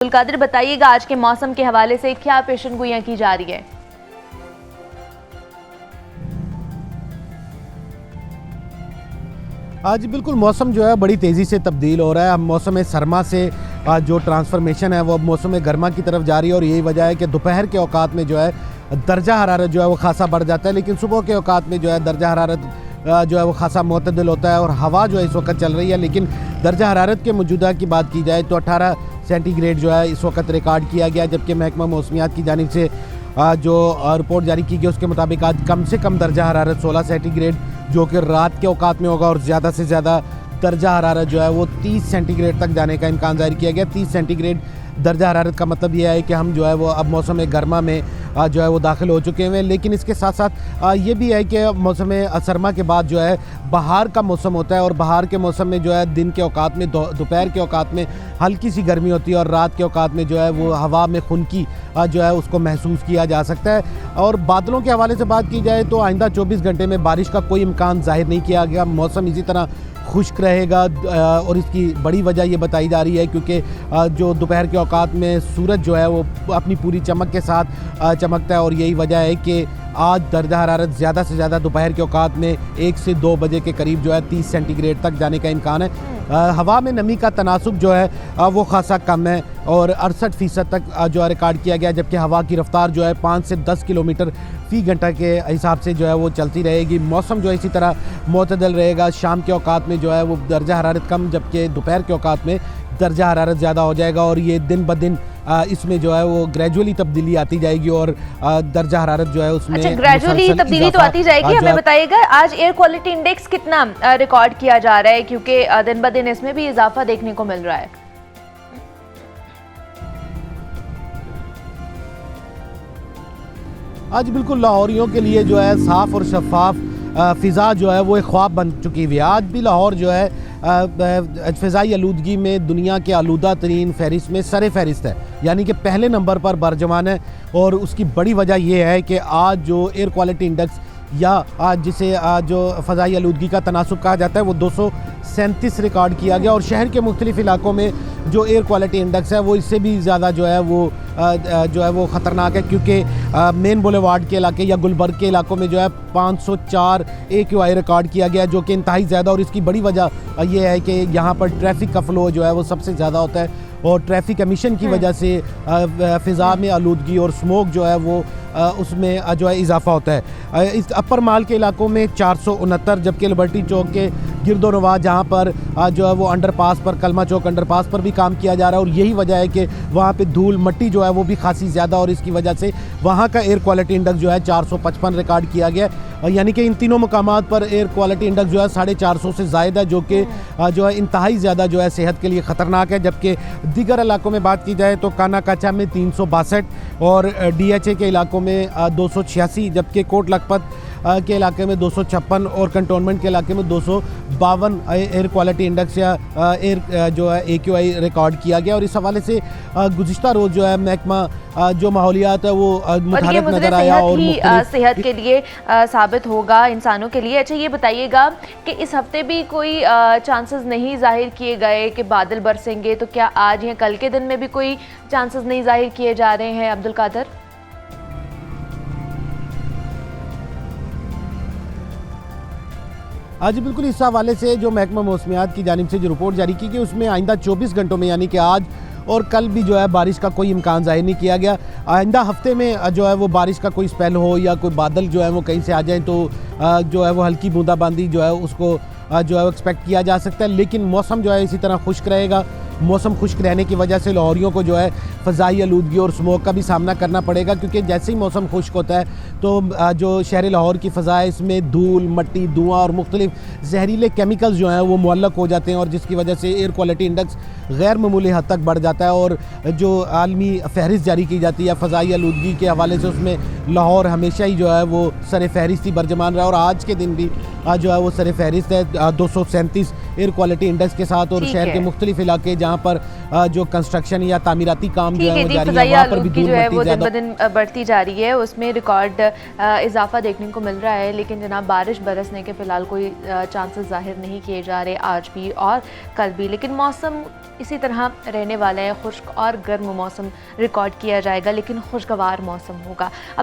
अब्दुल कादिर, बताइएगा आज के मौसम के हवाले से क्या पेशेनगोइयां की जा रही है। आज बिल्कुल मौसम जो है बड़ी तेज़ी से तब्दील हो रहा है। हम मौसम सरमा से जो ट्रांसफॉर्मेशन है वो अब मौसम गर्मा की तरफ जा रही है और यही वजह है कि दोपहर के औकात में जो है दर्जा हरारत जो है वो खासा बढ़ जाता है, लेकिन सुबह के औकात में जो है दर्जा हरारत जो है वो खासा मुतदल होता है और हवा जो है इस वक्त चल रही है। लेकिन दर्जा हरारत के मौजूदा की बात की जाए तो 18 सेंटीग्रेड जो है इस वक्त रिकॉर्ड किया गया, जबकि महकमा मौसमियात की जानिब से जो रिपोर्ट जारी की गई उसके मुताबिक आज कम से कम दर्जा हरारत 16 सेंटीग्रेड जो कि रात के औकात में होगा और ज़्यादा से ज़्यादा दर्जा हरारत जो है वो 30 सेंटीग्रेड तक जाने का इम्कान जाहिर किया गया। 30 सेंटीग्रेड दर्जा हरारत का मतलब यह है कि हम जो है वो अब मौसम गर्मा में जो है वो दाखिल हो चुके हैं। लेकिन इसके साथ साथ ये भी है कि मौसम सरमा के बाद जो है बहार का मौसम होता है और बहार के मौसम में जो है दिन के औकात में दोपहर के औकात में हल्की सी गर्मी होती है और रात के औकात में जो है वो हवा में खुनकी जो है उसको महसूस किया जा सकता है। और बादलों के हवाले से बात की जाए तो आइंदा 24 घंटे में बारिश का कोई इम्कान जाहिर नहीं किया गया। मौसम इसी तरह खुश्क रहेगा और इसकी बड़ी वजह ये बताई जा रही है क्योंकि जो दोपहर के औकात में सूरज जो है वो अपनी पूरी चमक के साथ चमकता है और यही वजह है कि आज दर्जा हरारत ज़्यादा से ज़्यादा दोपहर के औकात में 1 से 2 बजे के करीब जो है 30 सेंटीग्रेड तक जाने का इम्कान है। हवा में नमी का तनासुब जो है वो खासा कम है और 68% तक जो है रिकॉर्ड किया गया, जबकि हवा की रफ्तार जो है 5 से 10 किलोमीटर फ़ी घंटा के हिसाब से जो है वो चलती रहेगी। मौसम जो है इसी तरह मुतदल रहेगा। शाम के औकात में जो है वो दर्जा हरारत कम, जबकि दोपहर के औकात में दर्जा हरारत ज़्यादा हो जाएगा और ये दिन ब दिन इसमें जो है वो ग्रेजुअली तब्दीली आती जाएगी और दर्जा हरारत जो है उसमें ग्रेजुअली तब्दीली तो आती जाएगी। हमें बताइएगा आज एयर क्वालिटी इंडेक्स कितना रिकॉर्ड किया जा रहा है, क्योंकि दिन ब दिन इसमें भी इजाफा देखने को मिल रहा है। आज बिल्कुल लाहौरियों के लिए जो है साफ़ और शफाफ फ़िज़ा जो है वो एक ख्वाब बन चुकी हुई है। आज भी लाहौर जो है फ़िज़ाई आलूदगी में दुनिया के आलूदा तरीन फहरिस्त में सरे फहरिस्त है, यानी कि पहले नंबर पर बरजमान है। और उसकी बड़ी वजह यह है कि आज जो एयर क्वालिटी इंडेक्स या आज जिसे जो फ़ज़ाई आलूदगी का तनासुब कहा जाता है वो 237 रिकॉर्ड किया गया और शहर के मुख्तलिफ़ इलाकों में जो एयर क्वालिटी इंडेक्स है वो इससे भी ज़्यादा जो है वो ख़तरनाक है, क्योंकि मेन बुलेवार्ड के इलाके या गुलबर्ग के इलाकों में जो है 504 AQI रिकॉर्ड किया गया, जो कि इंतहाई ज़्यादा। और इसकी बड़ी वजह यह है कि यहाँ पर ट्रैफिक का फ़्लो जो है वो सबसे ज़्यादा होता है और ट्रैफिक एमिशन की वजह से फ़िज़ा में आलूदगी और स्मोक जो है वो उसमें जो है इजाफा होता है। इस अपर माल के इलाकों में 469, जबकि लिबर्टी चौक के गिरदोनवा जहाँ पर जो है वो अंडरपास पर कलमा चौक अंडरपास पर भी काम किया जा रहा है और यही वजह है कि वहाँ पे धूल मट्टी जो है वो भी खासी ज़्यादा और इसकी वजह से वहाँ का एयर क्वालिटी इंडेक्स जो है 455 रिकॉर्ड किया गया, यानी कि इन तीनों मकामात पर एयर क्वालिटी इंडेक्स जो है 450 से ज़ायदा, जो कि जो है इंतहाई ज़्यादा जो है सेहत के लिए ख़तरनाक है। जबकि दीगर इलाकों में बात की जाए तो कानाकाचा में 362 और DHA के इलाकों में 286, जबकि कोट लखपत के इलाके में 256 और कंटोनमेंट के इलाके में 252 एयर क्वालिटी इंडेक्स या एयर जो है AQI रिकॉर्ड किया गया। और इस हवाले से गुज़िश्ता रोज़ जो है महकमा जो माहौलियात है वो मुतहरक नज़र आया और सेहत के लिए साबित होगा इंसानों के लिए। अच्छा ये बताइएगा कि इस हफ्ते भी कोई चांसेस नहीं जाहिर किए गए कि बादल बरसेंगे, तो क्या आज या कल के दिन में भी कोई चांसेस नहीं जाहिर किए जा रहे हैं अब्दुल कादिर? आज बिल्कुल इस हवाले से जो महकमा मौसमियात की जानिब से जो रिपोर्ट जारी की गई उसमें आइंदा 24 घंटों में यानी कि आज और कल भी जो है बारिश का कोई इम्कान जाहिर नहीं किया गया। आइंदा हफ्ते में जो है वो बारिश का कोई स्पेल हो या कोई बादल जो है वो कहीं से आ जाए तो जो है वो हल्की बूंदाबांदी जो है उसको जो है वो एक्सपेक्ट किया जा सकता है। लेकिन मौसम जो है इसी तरह खुश्क रहेगा। मौसम खुश्क रहने की वजह से लाहौरियों को जो है फ़ज़ाई आलूदगी और स्मोक का भी सामना करना पड़ेगा, क्योंकि जैसे ही मौसम खुश्क होता है तो जो शहर लाहौर की फ़ज़ा है इसमें धूल मट्टी धुआँ और मुख्तलिफ जहरीले केमिकल्स जो हैं वो मुअल्लक़ हो जाते हैं और जिसकी वजह से एयर क्वालिटी इंडेक्स गैर मामूली हद तक बढ़ जाता है। और जो आलमी फहरिस्त जारी की जाती है फ़ज़ाई आलूदगी के हवाले से उसमें लाहौर हमेशा ही जो है वो सर फहरिस्त ही बरजमान रहा और आज के दिन भी जो है वो सर फहरिस्त है 237 एयर क्वालिटी इंडेक्स के साथ। और ठीक शहर है। के मुख्तलिफ इलाके जहाँ पर जो कंस्ट्रक्शन या तामीराती काम जो ठीक है है वो जी, जारी है, फ़ज़ाई वहाँ पर भी आलूदगी धूल जो है वो मिट्टी दिन ब ज़्यादा दिन बढ़ती जा रही है, उसमें रिकॉर्ड इजाफा देखने को मिल रहा है। लेकिन जनाब बारिश बरसने के फ़िलहाल कोई चांसेस ज़ाहिर नहीं किए जा रहे आज भी और कल भी। लेकिन मौसम इसी तरह रहने वाला है, खुश्क और गर्म मौसम रिकॉर्ड किया जाएगा, लेकिन खुशगवार मौसम होगा।